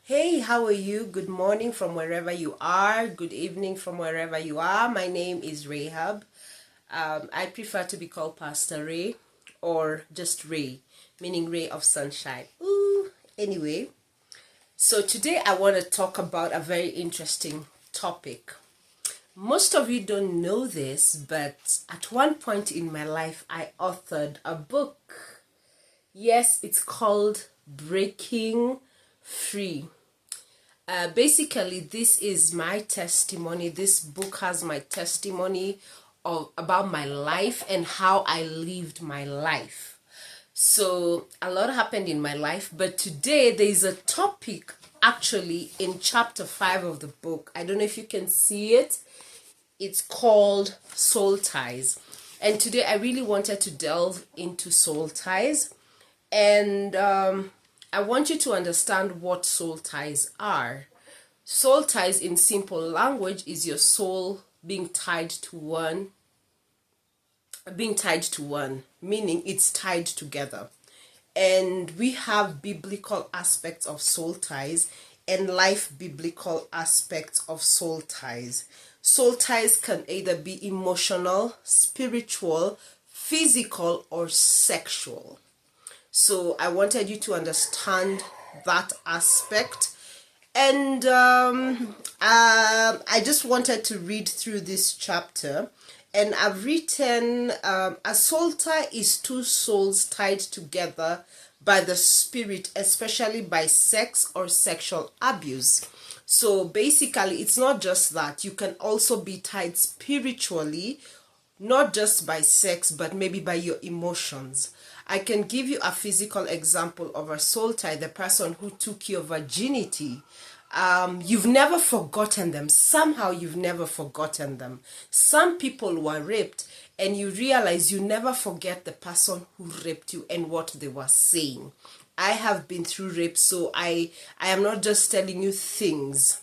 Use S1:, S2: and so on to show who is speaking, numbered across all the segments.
S1: Hey, how are you? Good morning from wherever you are. Good evening from wherever you are. My name is Rahab. I prefer to be called Pastor Ray or just Ray, meaning ray of sunshine. Ooh. Anyway, so today I want to talk about a very interesting topic. Most of you don't know this, but at one point in my life, I authored a book. Yes, it's called Breaking Free. Basically, this is my testimony. This book has my testimony about my life and how I lived my life. So a lot happened in my life, but today there is a topic actually in chapter 5 of the book. I don't know if you can see it. It's called Soul Ties. And today I really wanted to delve into soul ties. And I want you to understand what soul ties are. Soul ties in simple language is your soul being tied to one, meaning it's tied together. And we have biblical aspects of soul ties and life biblical aspects of soul ties. Soul ties can either be emotional, spiritual, physical, or sexual. So I wanted you to understand that aspect. And I just wanted to read through this chapter. And I've written, a soul tie is two souls tied together by the spirit, especially by sex or sexual abuse. So basically, it's not just that. You can also be tied spiritually, not just by sex, but maybe by your emotions. I can give you a physical example of a soul tie, the person who took your virginity. You've never forgotten them. Somehow you've never forgotten them. Some people were raped and you realize you never forget the person who raped you and what they were saying. I have been through rape, so I am not just telling you things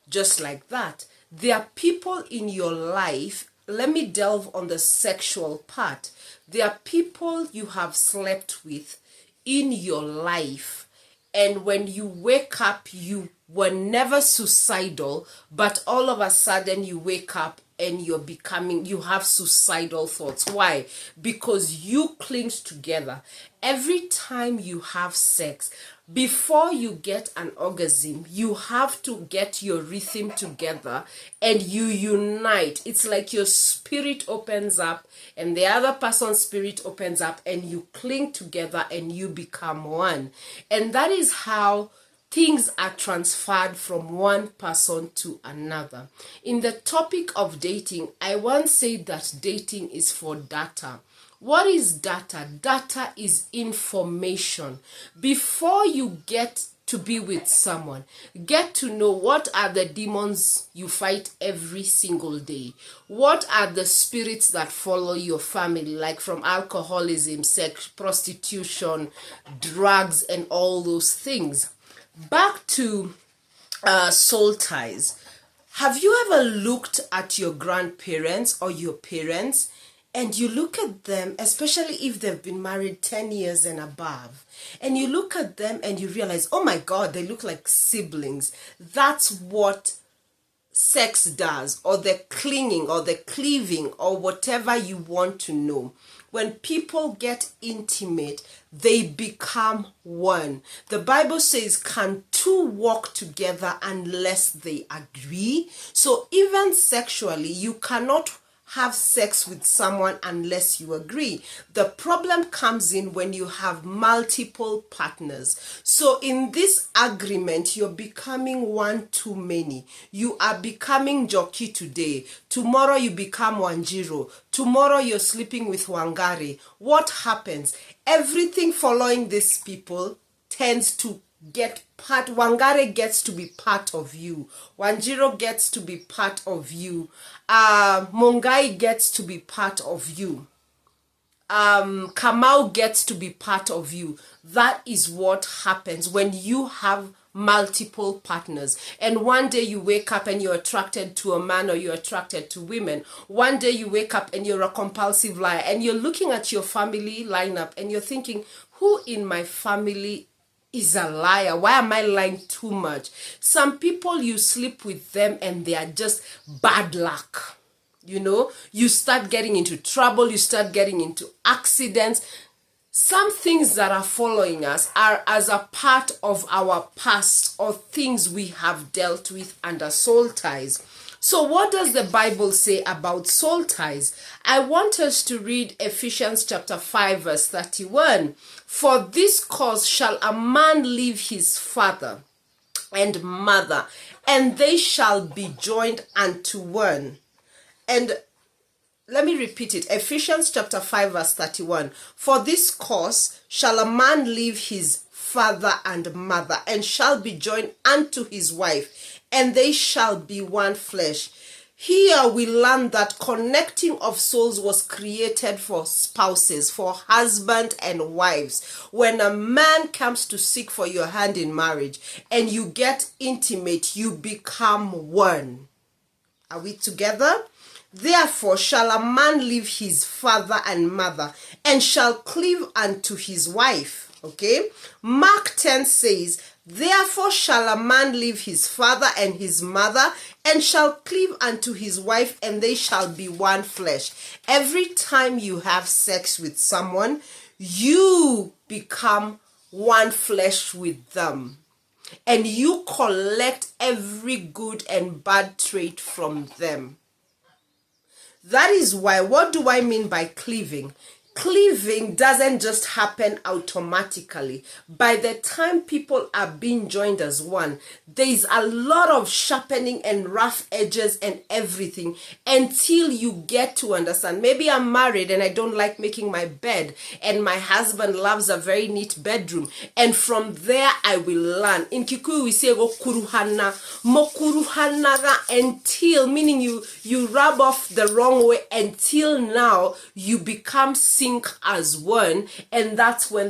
S1: just like that. There are people in your life. Let me delve on the sexual part. There are people you have slept with in your life, and when you wake up, you were never suicidal, but all of a sudden you wake up and you have suicidal thoughts. Why? Because you cling together. Every time you have sex, before you get an orgasm, you have to get your rhythm together and you unite. It's like your spirit opens up and the other person's spirit opens up and you cling together and you become one. And that is how things are transferred from one person to another. In the topic of dating, I once said that dating is for data. What is data? Data is information. Before you get to be with someone, get to know what are the demons you fight every single day. What are the spirits that follow your family, like from alcoholism, sex, prostitution, drugs, and all those things. Back to soul ties. Have you ever looked at your grandparents or your parents and you look at them, especially if they've been married 10 years and above, and you look at them and you realize, oh my God, they look like siblings. That's what sex does, or the clinging or the cleaving or whatever you want to know. When people get intimate, they become one. The Bible says, can two walk together unless they agree? So even sexually, you cannot have sex with someone unless you agree. The problem comes in when you have multiple partners. So in this agreement, you're becoming one too many. You are becoming Jockey today. Tomorrow you become Wanjiro. Tomorrow you're sleeping with Wangari. What happens? Everything following these people tends to get part. Wangare gets to be part of you. Wanjiro gets to be part of you. Mungai gets to be part of you. Kamau gets to be part of you. That is what happens when you have multiple partners. And one day you wake up and you're attracted to a man or you're attracted to women. One day you wake up and you're a compulsive liar and you're looking at your family lineup and you're thinking, who in my family is a liar. Why am I lying too much? Some people, you sleep with them and they are just bad luck. You know, you start getting into trouble, you start getting into accidents. Some things that are following us are as a part of our past or things we have dealt with under soul ties. So what does the Bible say about soul ties? I want us to read Ephesians chapter 5 verse 31. For this cause shall a man leave his father and mother, and they shall be joined unto one. And let me repeat it. Ephesians chapter 5 verse 31. For this cause shall a man leave his father and mother, and shall be joined unto his wife, and they shall be one flesh. Here we learn that connecting of souls was created for spouses, for husband and wives. When a man comes to seek for your hand in marriage and you get intimate, you become one. Are we together? Therefore shall a man leave his father and mother, and shall cleave unto his wife. Okay? Mark 10 says, therefore shall a man leave his father and his mother, and shall cleave unto his wife, and they shall be one flesh. Every time you have sex with someone, you become one flesh with them. And you collect every good and bad trait from them. That is why, what do I mean by cleaving? Cleaving doesn't just happen automatically. By the time people are being joined as one, there's a lot of sharpening and rough edges and everything until you get to understand. Maybe I'm married and I don't like making my bed, and my husband loves a very neat bedroom, and from there I will learn. In Kikuyu we say go kuruhana, mokuruhanaga, until, meaning you rub off the wrong way until now you become sync as one, and that's when